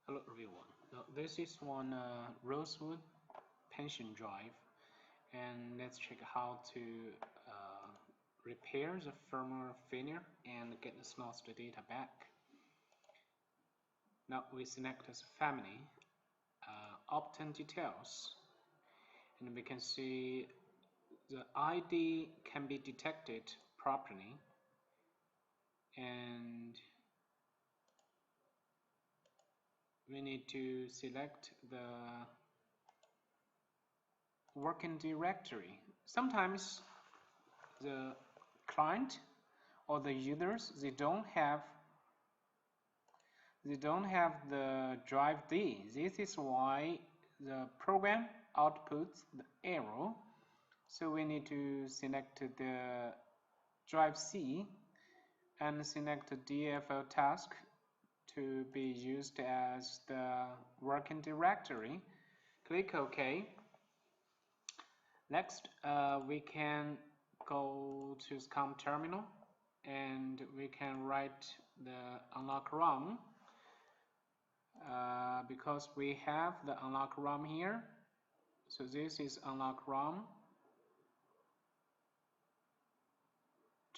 Hello everyone. Now, this is one Rosewood pension drive, and let's check how to repair the firmware failure and get the lost data back. Now we select as family, opt-in details, and we can see the ID can be detected properly, and we need to select the working directory. Sometimes the client or the users they don't have the drive D. This is why the program outputs the error. So we need to select the drive C and select the DFL task to be used as the working directory. Click OK. Next, we can go to COM terminal and we can write the Unlock ROM. Because we have the Unlock ROM here, so this is Unlock ROM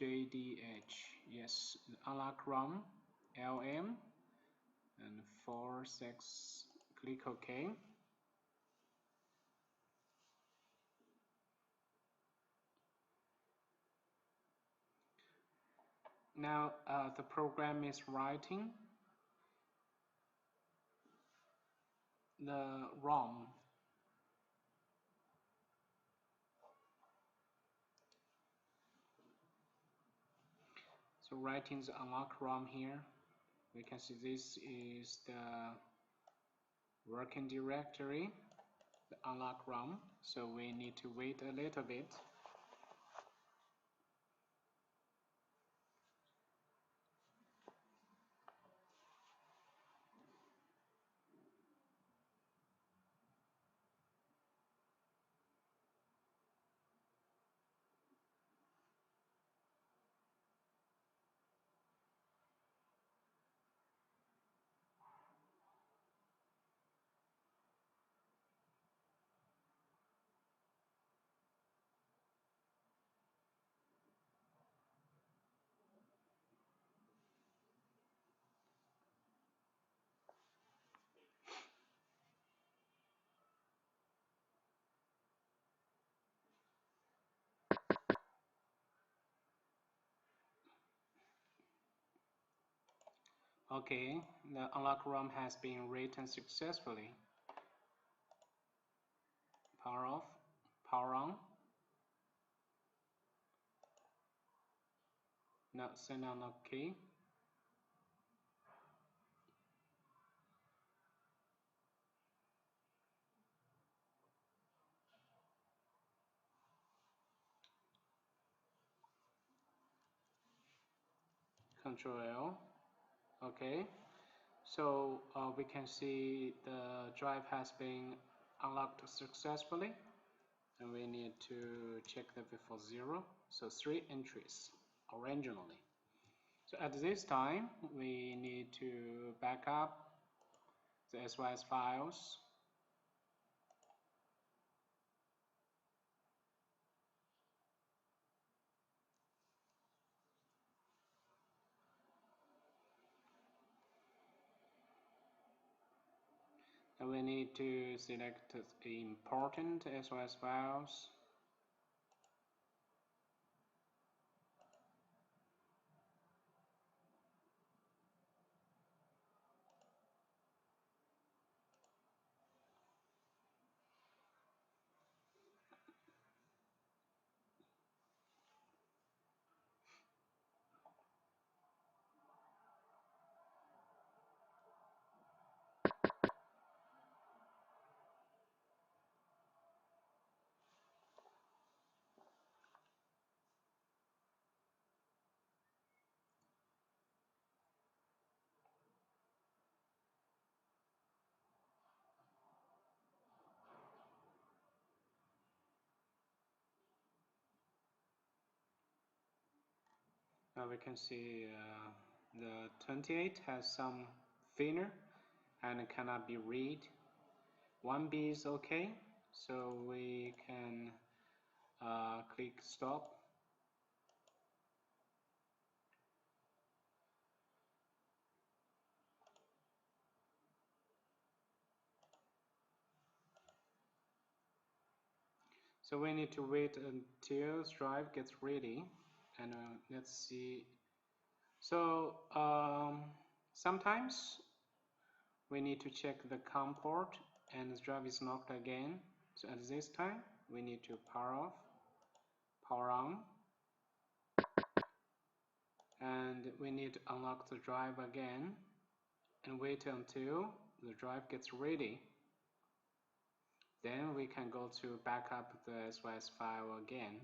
JDH. Yes, Unlock ROM LM and 46. Click OK. Now the program is writing the ROM. So writing the Unlock ROM here, we can see this is the working directory, the Unlock ROM. So we need to wait a little bit. Okay, the Unlock ROM has been written successfully. Power off, power on. Now send Unlock key. Control L. Okay, so we can see the drive has been unlocked successfully, and we need to check the before 0. So 3 entries originally. So at this time, we need to back up the SYS files. And we need to select the important SYS files. Now we can see the 28 has some failure, and it cannot be read. 1B is okay, so we can click stop. So we need to wait until the drive gets ready, and let's see. So sometimes we need to check the COM port and the drive is knocked again. So at this time we need to power off, power on, and we need to unlock the drive again and wait until the drive gets ready. Then we can go to backup the SYS file again.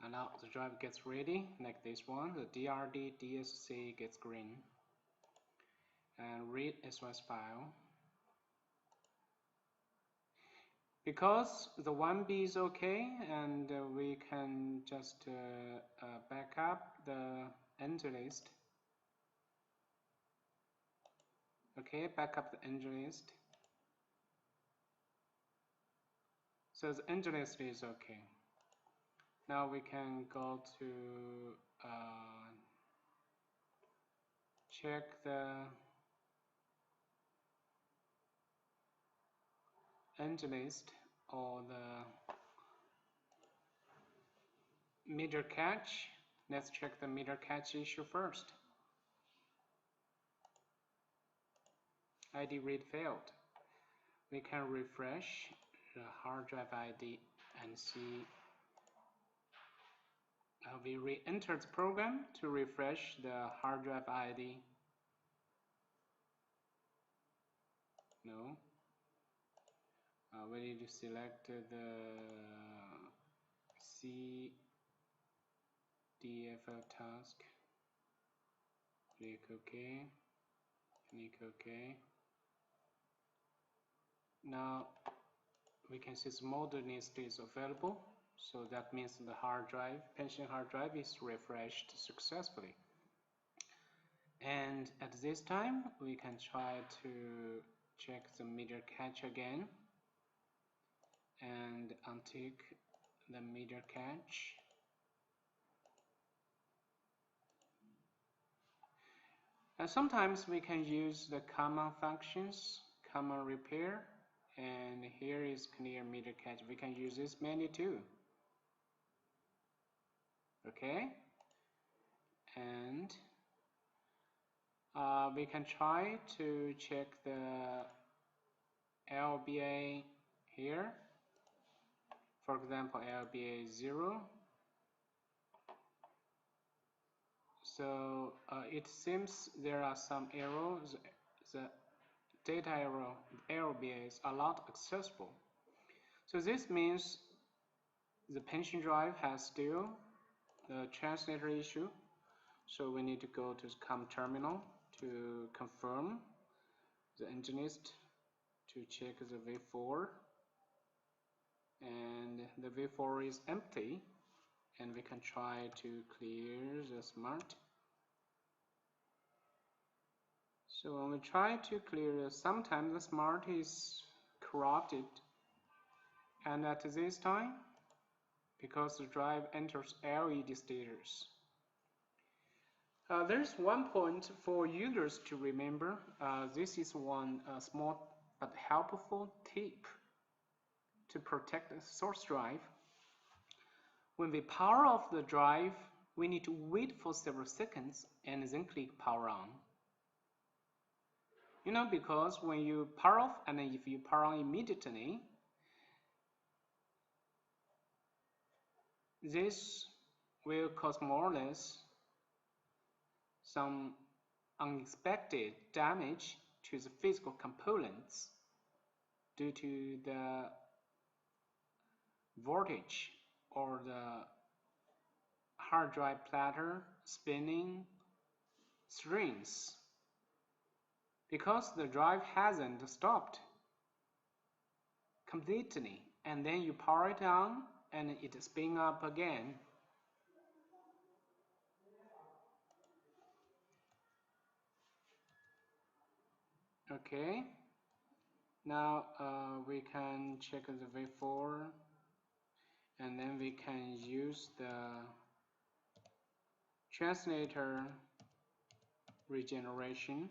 And now the drive gets ready, like this one, the DRD DSC gets green. And read SYS file. Because the 1B is okay, and we can just back up the entry list. Okay, back up the entry list. So the entry list is okay. Now we can go to check the entry list or the meter cache. Let's check the meter cache issue first. ID read failed. We can refresh the hard drive ID and see. We re-entered the program to refresh the hard drive ID. No. We need to select the CDFL task. Click OK. Click OK. Now we can see the model list is available. So that means the hard drive, pension hard drive is refreshed successfully. And at this time, we can try to check the meter cache again and untick the meter cache. And sometimes we can use the common functions, common repair, and here is clear meter cache. We can use this menu too. Okay, and we can try to check the LBA here. For example, LBA 0. So it seems there are some errors. The data error, LBAs are not accessible. So this means the pension drive has still the translator issue. So we need to go to the COM terminal to confirm the engine list, to check the V4, and the V4 is empty, and we can try to clear the smart. So when we try to clear, sometimes the smart is corrupted, and at this time, because the drive enters LED status. There's one point for users to remember. This is one small but helpful tip to protect the source drive. When we power off the drive, we need to wait for several seconds and then click power on. You know, because when you power off and if you power on immediately, this will cause more or less some unexpected damage to the physical components due to the voltage or the hard drive platter spinning strings, because the drive hasn't stopped completely, and then you power it on and it spins up again. Okay, now we can check the V4, and then we can use the translator regeneration.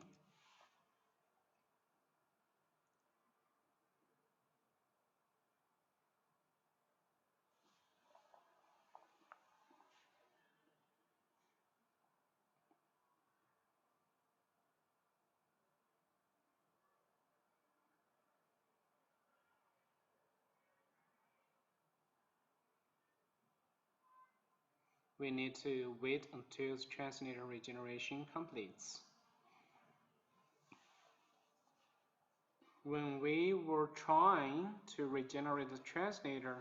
We need to wait until the translator regeneration completes. When we were trying to regenerate the translator,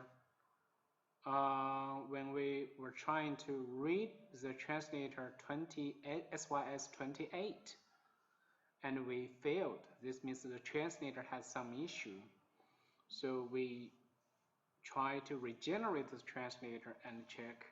when we were trying to read the translator SYS28 and we failed, this means the translator has some issue. So we try to regenerate the translator and check.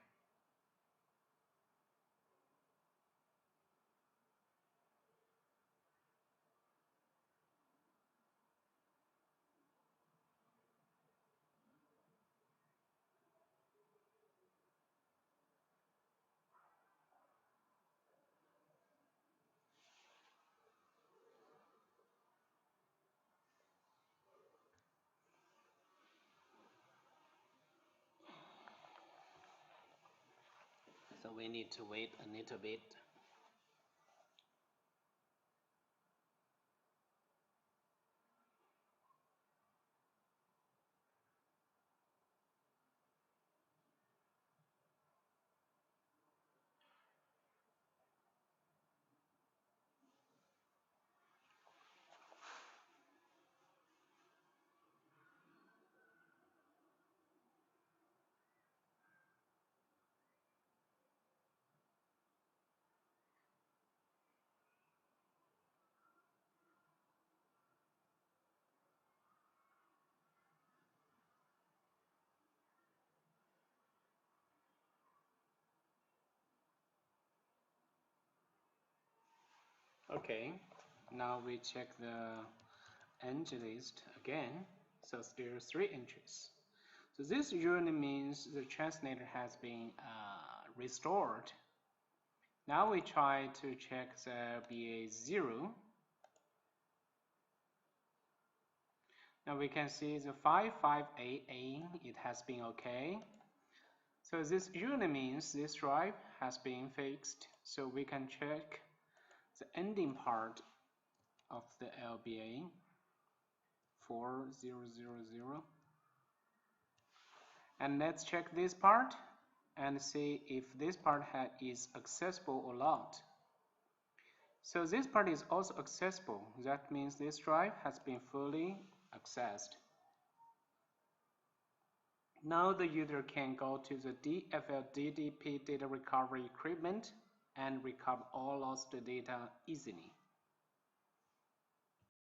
So we need to wait a little bit. Okay, now we check the entry list again. So still 3 entries. So this usually means the translator has been restored. Now we try to check the BA0. Now we can see the 55AA, it has been okay. So this usually means this drive has been fixed. So we can check the ending part of the LBA 4000. And let's check this part and see if this part is accessible or not. So this part is also accessible. That means this drive has been fully accessed. Now the user can go to the DFL DDP data recovery equipment and recover all lost data easily.